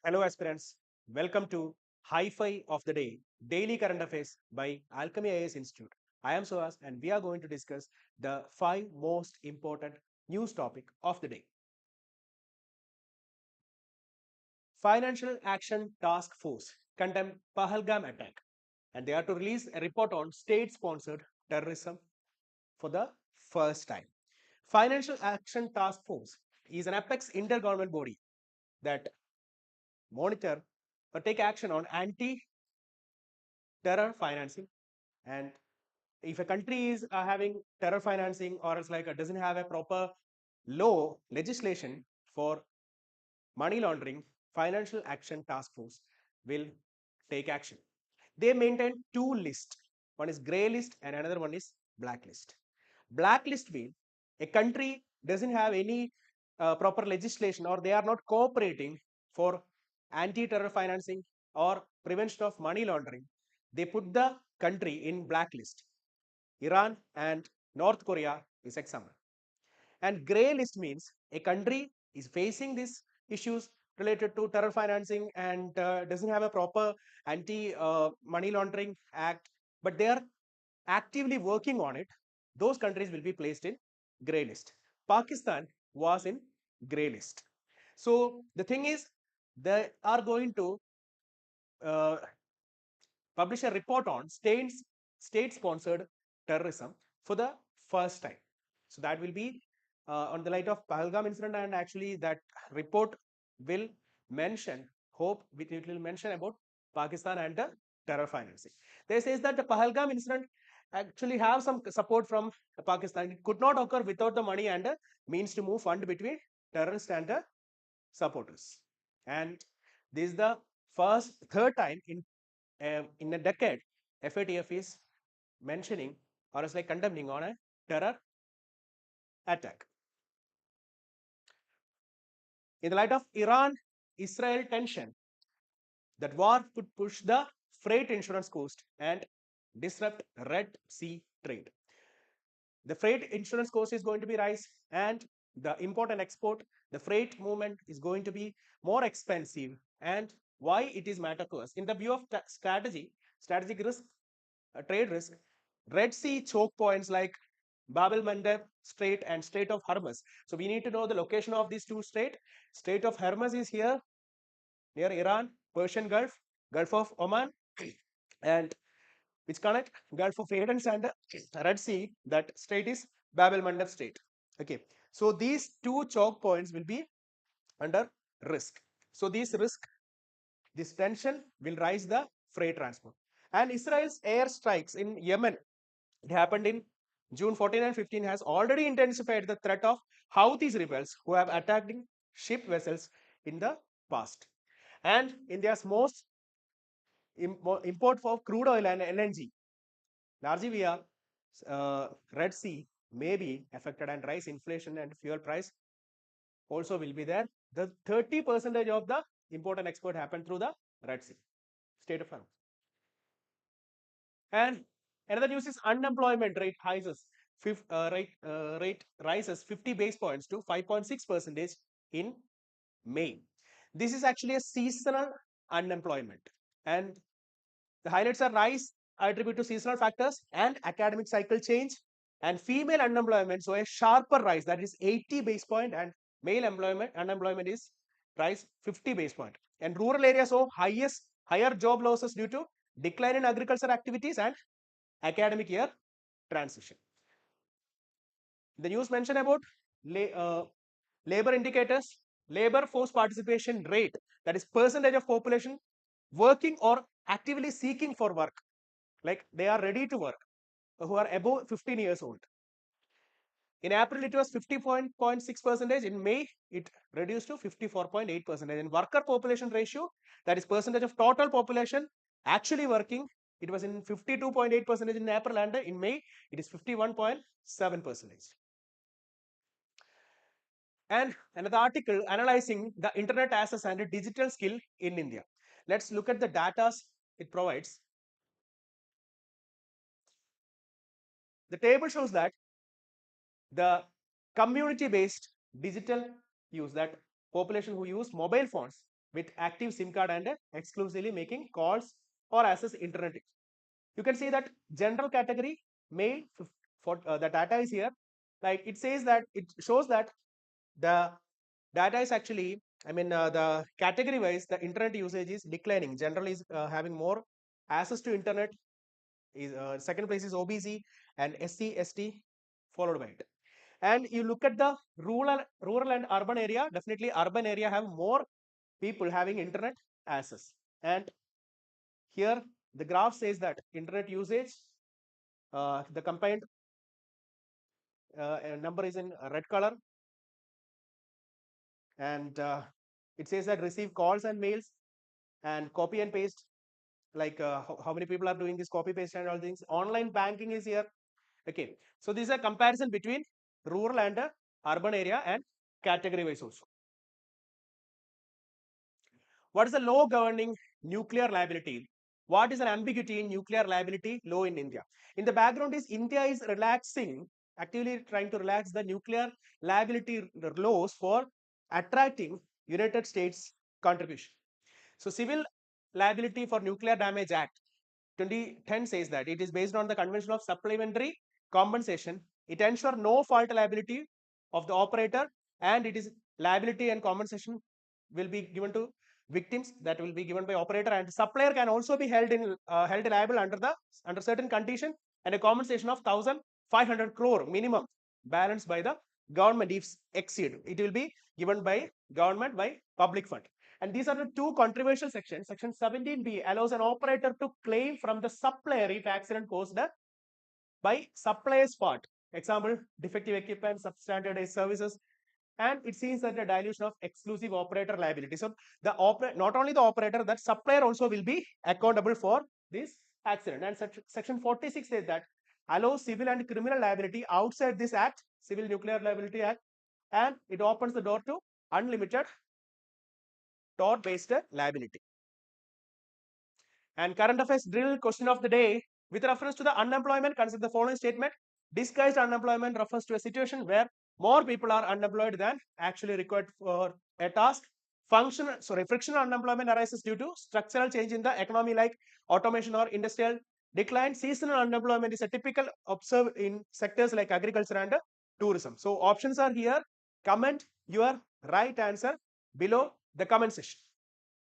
Hello, aspirants. Welcome to Hi-Fi of the Day, Daily Current Affairs by Alchemy IAS Institute. I am Suhas, and we are going to discuss the 5 most important news topic of the day. Financial Action Task Force condemned Pahalgam attack, and they are to release a report on state-sponsored terrorism for the first time. Financial Action Task Force is an apex intergovernmental body that monitor or take action on anti-terror financing. And if a country is having terror financing or it's like doesn't have a proper law legislation for money laundering, Financial Action Task Force will take action. They maintain two lists. One is gray list and another one is blacklist. Blacklist means a country doesn't have any proper legislation or they are not cooperating for anti-terror financing or prevention of money laundering. They put the country in blacklist. Iran and North Korea is example. And grey list means a country is facing these issues related to terror financing and doesn't have a proper anti money laundering act, but they are actively working on it. Those countries will be placed in grey list. Pakistan was in grey list. So the thing is, they are going to uh, publish a report on state-sponsored terrorism for the first time. So that will be on the light of Pahalgam incident, and actually that report will mention, it will mention about Pakistan and the terror financing. They says that the Pahalgam incident actually have some support from Pakistan. It could not occur without the money and means to move fund between terrorists and the supporters. And this is the third time in a decade, FATF is mentioning or is like condemning on a terror attack. In the light of Iran-Israel tension, that war could push the freight insurance cost and disrupt Red Sea trade. The freight insurance cost is going to be rise, and the import and export, the freight movement is going to be more expensive. And why it is matter to us in the view of strategic risk, trade risk, Red Sea choke points like Bab el Mandeb Strait and Strait of Hormuz. So we need to know the location of these two straits. Strait of Hormuz is here near Iran, Persian Gulf, Gulf of Oman, and which connect Gulf of Aden and Red Sea. That strait is Bab el Mandeb Strait. Okay, so these two choke points will be under risk. So this tension will rise the freight transport. And Israel's air strikes in Yemen, it happened in June 14 and 15, has already intensified the threat of Houthis rebels who have attacked ship vessels in the past. And India's most import for crude oil and LNG, largely via Red Sea, may be affected, and rise inflation and fuel price also will be there. The 30% of the import and export happened through the Red Sea, State of Hormuz. And another news is unemployment rate rises 50 base points to 5.6% in May. This is actually a seasonal unemployment, and the highlights are rise attributed to seasonal factors and academic cycle change, and female unemployment so a sharper rise, that is 80 base point, and male unemployment is rise 50 base point. And rural areas saw higher job losses due to decline in agriculture activities and academic year transition. The news mentioned about labor indicators, labor force participation rate, that is percentage of population working or actively seeking for work, like they are ready to work, who are above 15 years old. In April, it was 50.6%. In May, it reduced to 54.8%. And worker population ratio, that is percentage of total population actually working, it was in 52.8% in April, and in May, it is 51.7%. And another article analyzing the internet access and digital skill in India. Let's look at the data it provides. The table shows that the community-based digital use, that population who use mobile phones, with active SIM card and exclusively making calls or access internet. You can see that general category male for the data is here. Like it says that it shows that the data is actually, the category wise, the internet usage is declining. General is having more access to internet. Is second place is OBC and SC, ST followed by it. And you look at the rural and urban area. Definitely, urban area have more people having internet access. And here the graph says that internet usage, the combined number is in red color, and it says that receive calls and mails and copy and paste, like how many people are doing this copy paste and all things. Online banking is here. Okay, so this is a comparison between rural and urban area and category wise also. What is the law governing nuclear liability? What is an ambiguity in nuclear liability law in India? In the background is India is relaxing, actively trying to relax the nuclear liability laws for attracting United States contribution. So Civil Liability for Nuclear Damage Act 2010 says that it is based on the convention of supplementary compensation. It ensures no fault liability of the operator, and it is liability and compensation will be given to victims, that will be given by operator, and supplier can also be held liable under certain condition, and a compensation of 1,500 crore minimum balanced by the government if exceed. It will be given by government by public fund. And these are the two controversial sections. Section 17B allows an operator to claim from the supplier if accident caused by supplier's fault. Example, defective equipment, substandard services, and it seems that a dilution of exclusive operator liability. So the not only the operator, that supplier also will be accountable for this accident. And section 46 says that allows civil and criminal liability outside this act, Civil Nuclear Liability Act, and it opens the door to unlimited tort-based liability. And current affairs drill question of the day, with reference to the unemployment, consider the following statement. Disguised unemployment refers to a situation where more people are unemployed than actually required for a task. Frictional unemployment arises due to structural change in the economy like automation or industrial decline. Seasonal unemployment is a typical observed in sectors like agriculture and tourism. So options are here. Comment your right answer below the comment section.